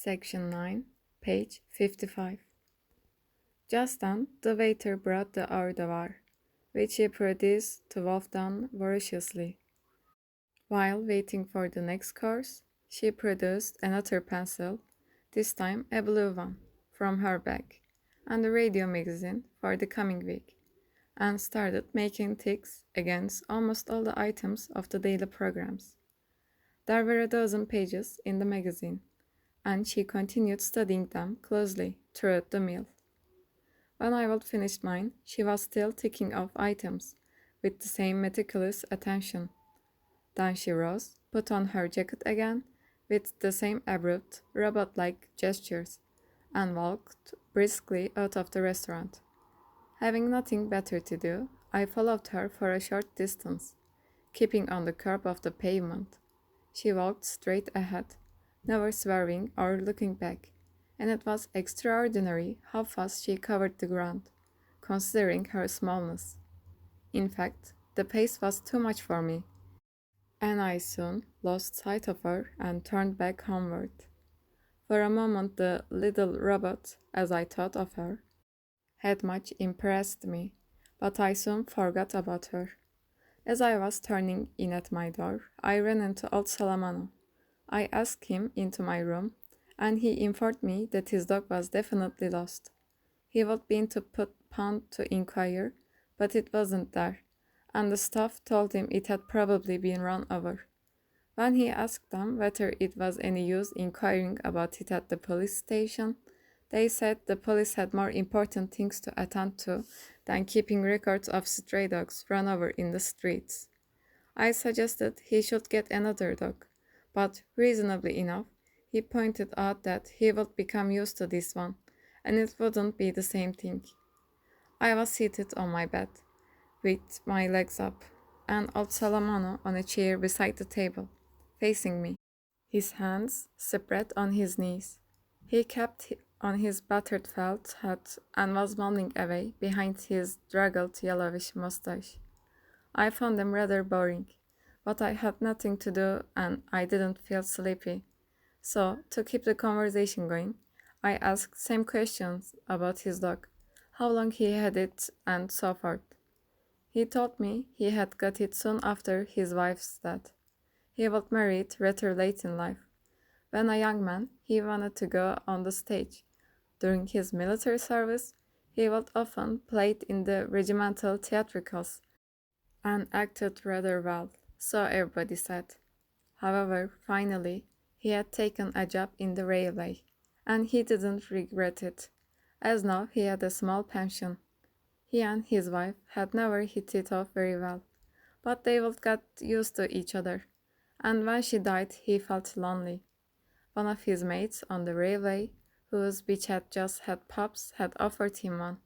Section 9, page 55. Just then, the waiter brought the hors d'oeuvre, which he produced to Wolfgang voraciously. While waiting for the next course, she produced another pencil, this time a blue one, from her bag, and a radio magazine for the coming week, and started making ticks against almost all the items of the daily programs. There were a dozen pages in the magazine, and she continued studying them closely throughout the meal. When I had finished mine, she was still ticking off items with the same meticulous attention. Then she rose, put on her jacket again, with the same abrupt, robot-like gestures, and walked briskly out of the restaurant. Having nothing better to do, I followed her for a short distance, keeping on the curb of the pavement. She walked straight ahead, never swerving or looking back, and it was extraordinary how fast she covered the ground, considering her smallness. In fact, the pace was too much for me, and I soon lost sight of her and turned back homeward. For a moment the little robot, as I thought of her, had much impressed me, but I soon forgot about her. As I was turning in at my door, I ran into old Salamano. I asked him into my room, and he informed me that his dog was definitely lost. He had been to Put Pond to inquire, but it wasn't there, and the staff told him it had probably been run over. When he asked them whether it was any use inquiring about it at the police station, they said the police had more important things to attend to than keeping records of stray dogs run over in the streets. I suggested he should get another dog, but reasonably enough, he pointed out that he would become used to this one, and it wouldn't be the same thing. I was seated on my bed, with my legs up, and old Salamano on a chair beside the table, facing me, his hands spread on his knees. He kept on his battered felt hat and was mumbling away behind his draggled yellowish mustache. I found him rather boring, but I had nothing to do and I didn't feel sleepy. So, to keep the conversation going, I asked same questions about his dog, how long he had it, and so forth. He told me he had got it soon after his wife's death. He was married rather late in life. When a young man, he wanted to go on the stage. During his military service, he would often played in the regimental theatricals and acted rather well, so everybody said. However, finally, he had taken a job in the railway, and he didn't regret it, as now he had a small pension. He and his wife had never hit it off very well, but they would get used to each other, and when she died he felt lonely. One of his mates on the railway, whose bitch had just had pups, had offered him one,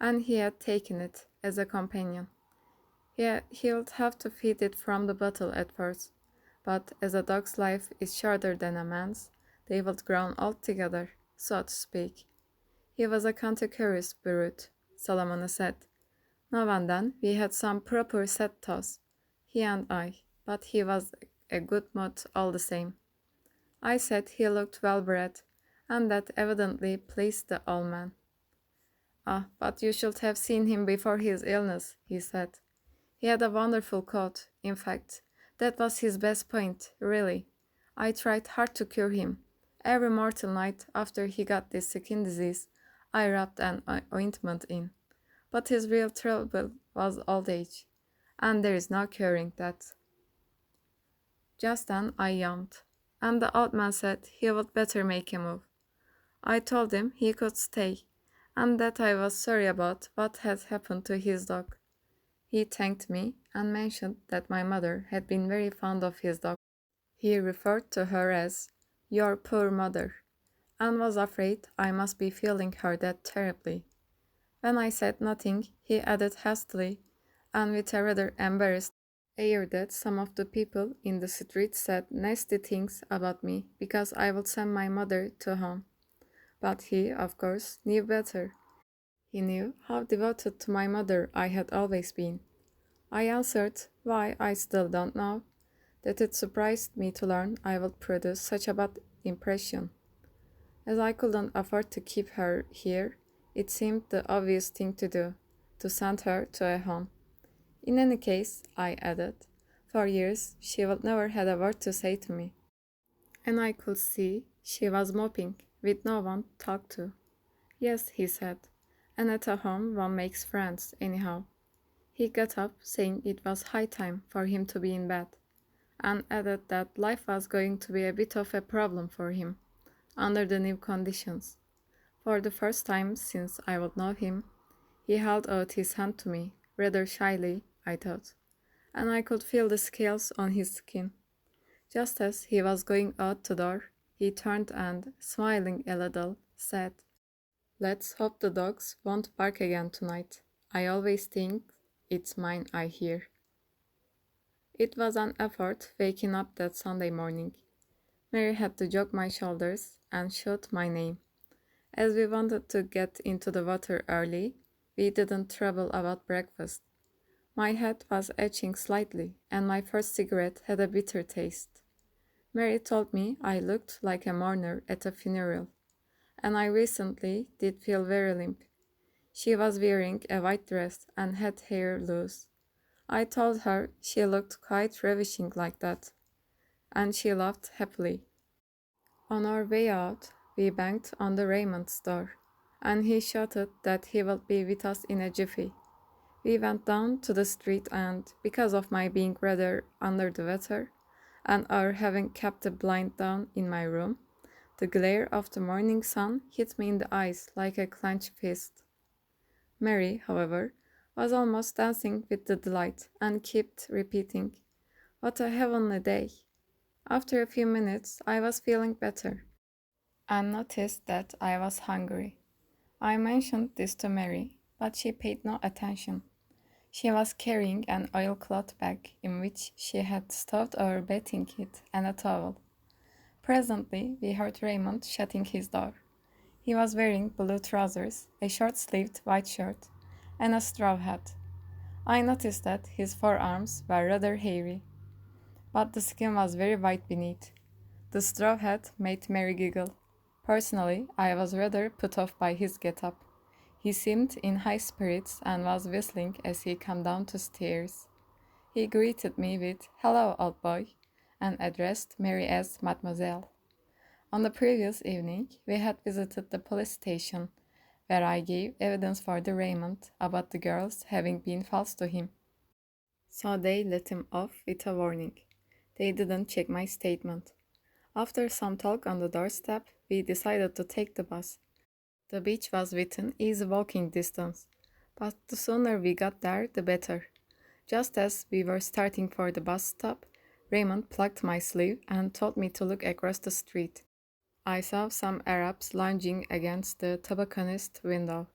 and he had taken it as a companion. He would have to feed it from the bottle at first, but as a dog's life is shorter than a man's, they would grow old together, so to speak. He was a cantankerous brute, Solomon said. Now and then we had some proper set toss, he and I, but he was a good mood all the same. I said he looked well bred, and that evidently pleased the old man. Ah, but you should have seen him before his illness, he said. He had a wonderful coat, in fact. That was his best point, really. I tried hard to cure him. Every mortal night after he got this skin disease, I rubbed an ointment in. But his real trouble was old age, and there is no curing that. Just then I yawned, and the old man said he would better make a move. I told him he could stay, and that I was sorry about what had happened to his dog. He thanked me and mentioned that my mother had been very fond of his dog. He referred to her as "your poor mother," and was afraid I must be feeling her that terribly. When I said nothing, he added hastily, and with a rather embarrassed air, that some of the people in the street said nasty things about me because I would send my mother to home. But he, of course, knew better. He knew how devoted to my mother I had always been. I answered, why I still don't know, that it surprised me to learn I would produce such a bad impression. As I couldn't afford to keep her here, it seemed the obvious thing to do, to send her to a home. In any case, I added, for years she would never had a word to say to me. And I could see she was moping, with no one to talk to. Yes, he said, and at a home one makes friends, anyhow. He got up, saying it was high time for him to be in bed, and added that life was going to be a bit of a problem for him, under the new conditions. For the first time since I would know him, he held out his hand to me, rather shyly, I thought, and I could feel the scales on his skin. Just as he was going out the door, he turned and, smiling a little, said, "Let's hope the dogs won't bark again tonight. I always think it's mine I hear." It was an effort waking up that Sunday morning. Mary had to jog my shoulders and shout my name. As we wanted to get into the water early, we didn't trouble about breakfast. My head was itching slightly, and my first cigarette had a bitter taste. Mary told me I looked like a mourner at a funeral, and I recently did feel very limp. She was wearing a white dress and had hair loose. I told her she looked quite ravishing like that, and she laughed happily. On our way out, we banged on the Raymond's door, and he shouted that he would be with us in a jiffy. We went down to the street, and because of my being rather under the weather, and our having kept the blind down in my room, the glare of the morning sun hit me in the eyes like a clenched fist. Mary, however, was almost dancing with the delight, and kept repeating, "What a heavenly day!" After a few minutes, I was feeling better, and noticed that I was hungry. I mentioned this to Mary, but she paid no attention. She was carrying an oilcloth bag in which she had stowed our bathing kit and a towel. Presently, we heard Raymond shutting his door. He was wearing blue trousers, a short-sleeved white shirt, and a straw hat. I noticed that his forearms were rather hairy, but the skin was very white beneath. The straw hat made Mary giggle. Personally, I was rather put off by his get-up. He seemed in high spirits and was whistling as he came down the stairs. He greeted me with, "Hello, old boy," and addressed Mary as Mademoiselle. On the previous evening, we had visited the police station, where I gave evidence for the Raymond about the girls having been false to him. So they let him off with a warning. They didn't check my statement. After some talk on the doorstep, we decided to take the bus. The beach was within easy walking distance, but the sooner we got there, the better. Just as we were starting for the bus stop, Raymond plucked my sleeve and told me to look across the street. I saw some Arabs lounging against the tobacconist window.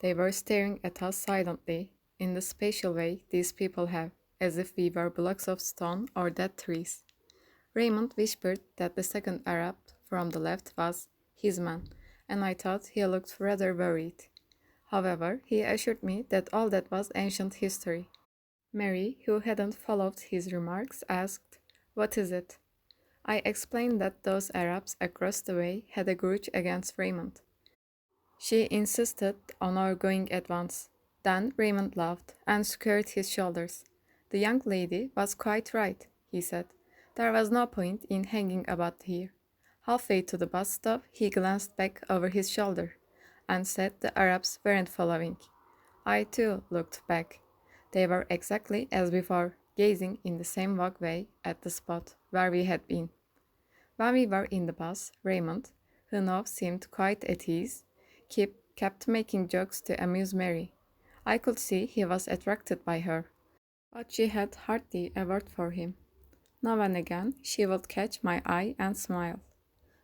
They were staring at us silently, in the special way these people have, as if we were blocks of stone or dead trees. Raymond whispered that the second Arab from the left was his man, and I thought he looked rather worried. However, he assured me that all that was ancient history. Mary, who hadn't followed his remarks, asked, "What is it?" I explained that those Arabs across the way had a grudge against Raymond. She insisted on our going at once. Then Raymond laughed and squared his shoulders. "The young lady was quite right," he said. "There was no point in hanging about here." Halfway to the bus stop, he glanced back over his shoulder and said the Arabs weren't following. I too looked back. They were exactly as before, gazing in the same walkway at the spot where we had been. When we were in the bus, Raymond, who now seemed quite at ease, kept making jokes to amuse Mary. I could see he was attracted by her, but she had hardly a word for him. Now and again she would catch my eye and smile.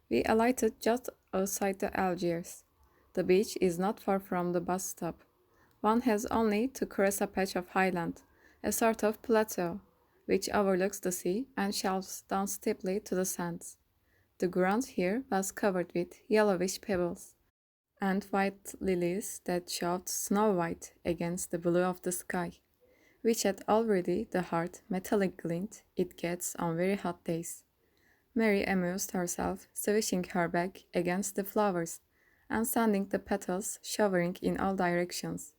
We alighted just outside the Algiers. The beach is not far from the bus stop. One has only to cross a patch of highland, a sort of plateau, which overlooks the sea and shelves down steeply to the sands. The ground here was covered with yellowish pebbles and white lilies that showed snow white against the blue of the sky, which had already the hard metallic glint it gets on very hot days. Mary amused herself, swishing her back against the flowers and sending the petals showering in all directions.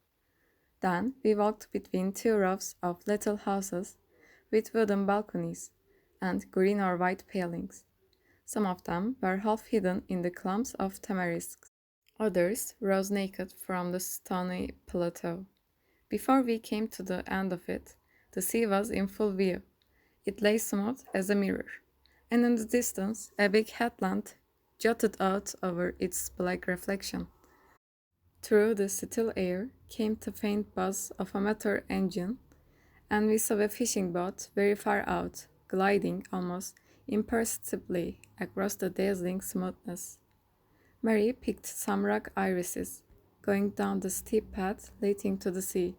Then we walked between two rows of little houses with wooden balconies and green or white palings. Some of them were half hidden in the clumps of tamarisks. Others rose naked from the stony plateau. Before we came to the end of it, the sea was in full view. It lay smooth as a mirror, and in the distance a big headland jutted out over its black reflection. Through the still air came the faint buzz of a motor engine, and we saw a fishing boat very far out, gliding almost imperceptibly across the dazzling smoothness. Mary picked some rock irises, going down the steep path leading to the sea.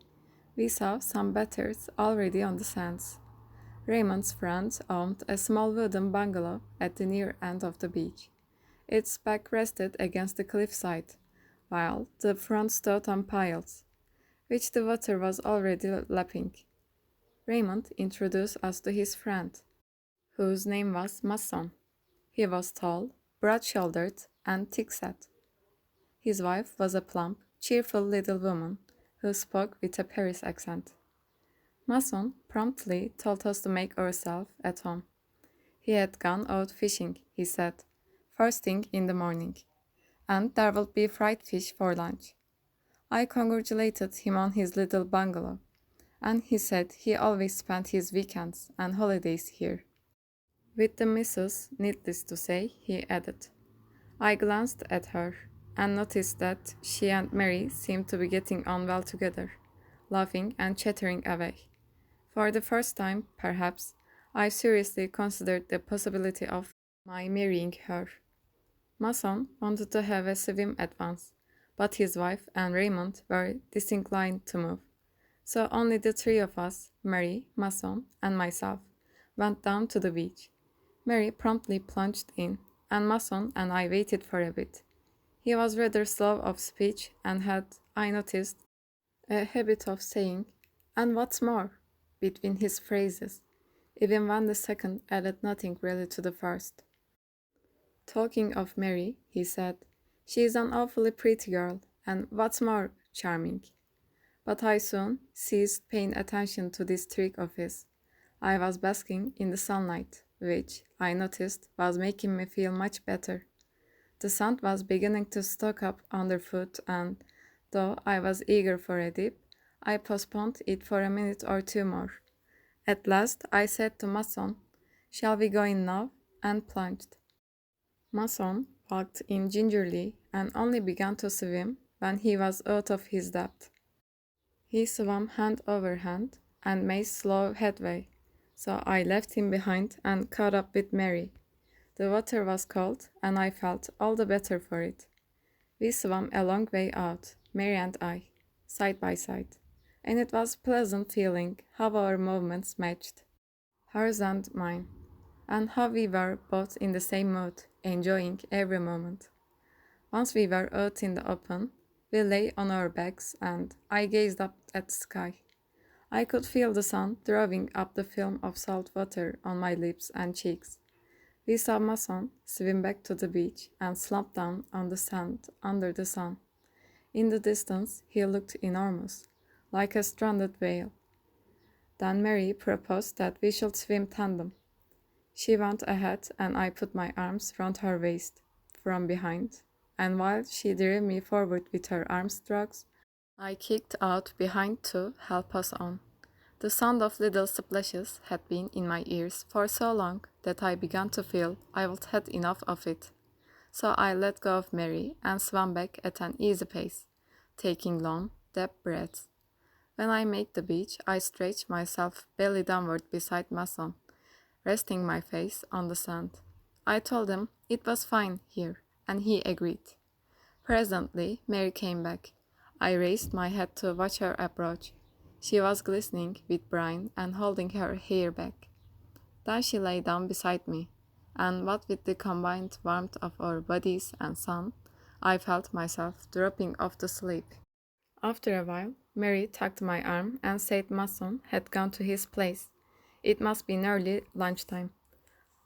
We saw some batters already on the sands. Raymond's friend owned a small wooden bungalow at the near end of the beach. Its back rested against the cliffside, while the front stood on piles, which the water was already lapping. Raymond introduced us to his friend, whose name was Masson. He was tall, broad-shouldered, and thick-set. His wife was a plump, cheerful little woman who spoke with a Paris accent. Masson promptly told us to make ourselves at home. He had gone out fishing, he said, first thing in the morning, and there would be fried fish for lunch. I congratulated him on his little bungalow, and he said he always spent his weekends and holidays here. With the missus, needless to say, he added. I glanced at her and noticed that she and Mary seemed to be getting on well together, laughing and chattering away. For the first time, perhaps, I seriously considered the possibility of my marrying her. Masson wanted to have a swim at once, but his wife and Raymond were disinclined to move. So only the three of us, Mary, Masson, and myself, went down to the beach. Mary promptly plunged in, and Masson and I waited for a bit. He was rather slow of speech and had, I noticed, a habit of saying, "And what's more?" between his phrases, even when the second added nothing really to the first. Talking of Mary, he said, "She is an awfully pretty girl, and what's more, charming." But I soon ceased paying attention to this trick of his. I was basking in the sunlight, which, I noticed, was making me feel much better. The sand was beginning to stock up underfoot, and, though I was eager for a dip, I postponed it for a minute or two more. At last I said to Masson, "Shall we go in now?" and plunged. Masson walked in gingerly and only began to swim when he was out of his depth. He swam hand over hand and made slow headway, so I left him behind and caught up with Mary. The water was cold, and I felt all the better for it. We swam a long way out, Mary and I, side by side, and it was pleasant feeling how our movements matched, hers and mine, and how we were both in the same mood, enjoying every moment. Once we were out in the open, we lay on our backs, and I gazed up at the sky. I could feel the sun drawing up the film of salt water on my lips and cheeks. We saw Masson swim back to the beach and slump down on the sand under the sun. In the distance, he looked enormous, like a stranded whale. Then Mary proposed that we should swim tandem. She went ahead, and I put my arms round her waist from behind, and while she drew me forward with her arm strokes, I kicked out behind to help us on. The sound of little splashes had been in my ears for so long that I began to feel I would had enough of it. So I let go of Mary and swam back at an easy pace, taking long, deep breaths. When I made the beach, I stretched myself belly downward beside Masson, resting my face on the sand. I told him it was fine here, and he agreed. Presently, Mary came back. I raised my head to watch her approach. She was glistening with brine and holding her hair back. Then she lay down beside me, and what with the combined warmth of our bodies and sun, I felt myself dropping off to sleep. After a while, Mary tugged my arm and said Masson had gone to his place. It must be nearly lunchtime.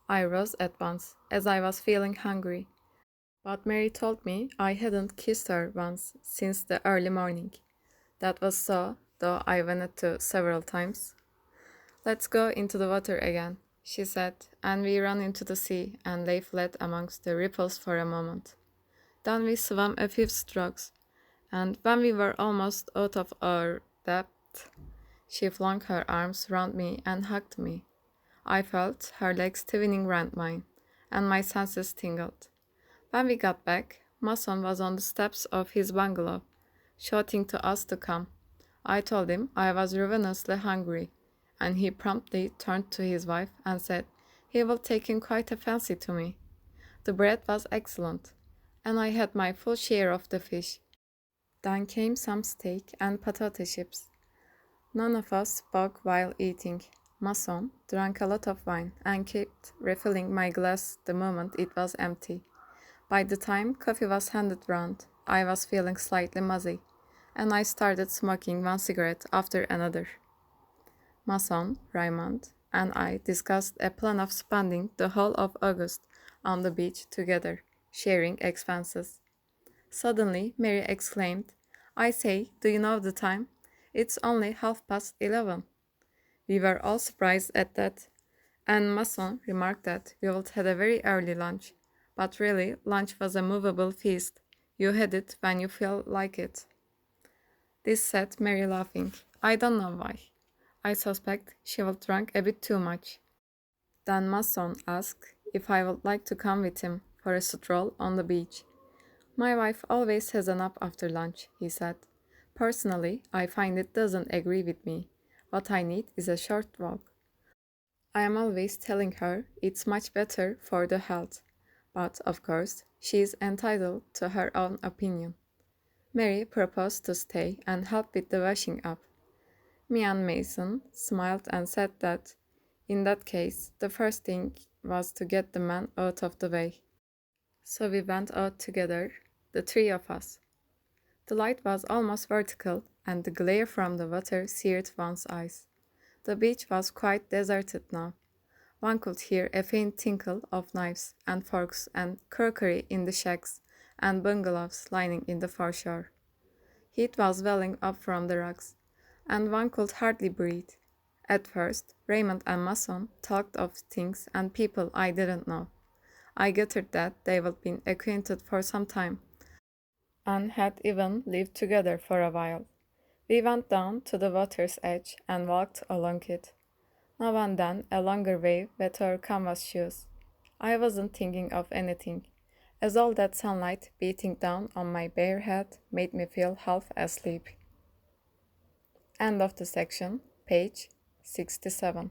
I rose at once, as I was feeling hungry, but Mary told me I hadn't kissed her once since the early morning. That was so, though I wanted to several times. Let's go into the water again, she said, and we ran into the sea and lay flat amongst the ripples for a moment. Then we swam a few strokes, and when we were almost out of our depth, she flung her arms round me and hugged me. I felt her legs twining round mine, and my senses tingled. When we got back, Mason was on the steps of his bungalow, shouting to us to come. I told him I was ravenously hungry, and he promptly turned to his wife and said he was taking quite a fancy to me. The bread was excellent, and I had my full share of the fish. Then came some steak and potato chips. None of us spoke while eating. Mason drank a lot of wine and kept refilling my glass the moment it was empty. By the time coffee was handed round, I was feeling slightly muzzy, and I started smoking one cigarette after another. Mason, Raymond, and I discussed a plan of spending the whole of August on the beach together, sharing expenses. Suddenly, Mary exclaimed, I say, do you know the time? It's only 11:30. We were all surprised at that, and Masson remarked that we would had a very early lunch. But really, lunch was a movable feast. You had it when you felt like it. This set Mary laughing. I don't know why. I suspect she will drink a bit too much. Then Masson asked if I would like to come with him for a stroll on the beach. My wife always has a nap after lunch, he said. Personally, I find it doesn't agree with me. What I need is a short walk. I am always telling her it's much better for the health, but of course, she is entitled to her own opinion. Mary proposed to stay and help with the washing up. Me and Mason smiled and said that, in that case, the first thing was to get the man out of the way. So we went out together, the three of us. The light was almost vertical, and the glare from the water seared one's eyes. The beach was quite deserted now. One could hear a faint tinkle of knives and forks and crockery in the shacks and bungalows lining in the foreshore. Heat was welling up from the rocks, and one could hardly breathe. At first, Raymond and Mason talked of things and people I didn't know. I gathered that they had been acquainted for some time, and had even lived together for a while. We went down to the water's edge and walked along it. Now and then a longer wave with our canvas shoes. I wasn't thinking of anything, as all that sunlight beating down on my bare head made me feel half asleep. End of the section, page 67.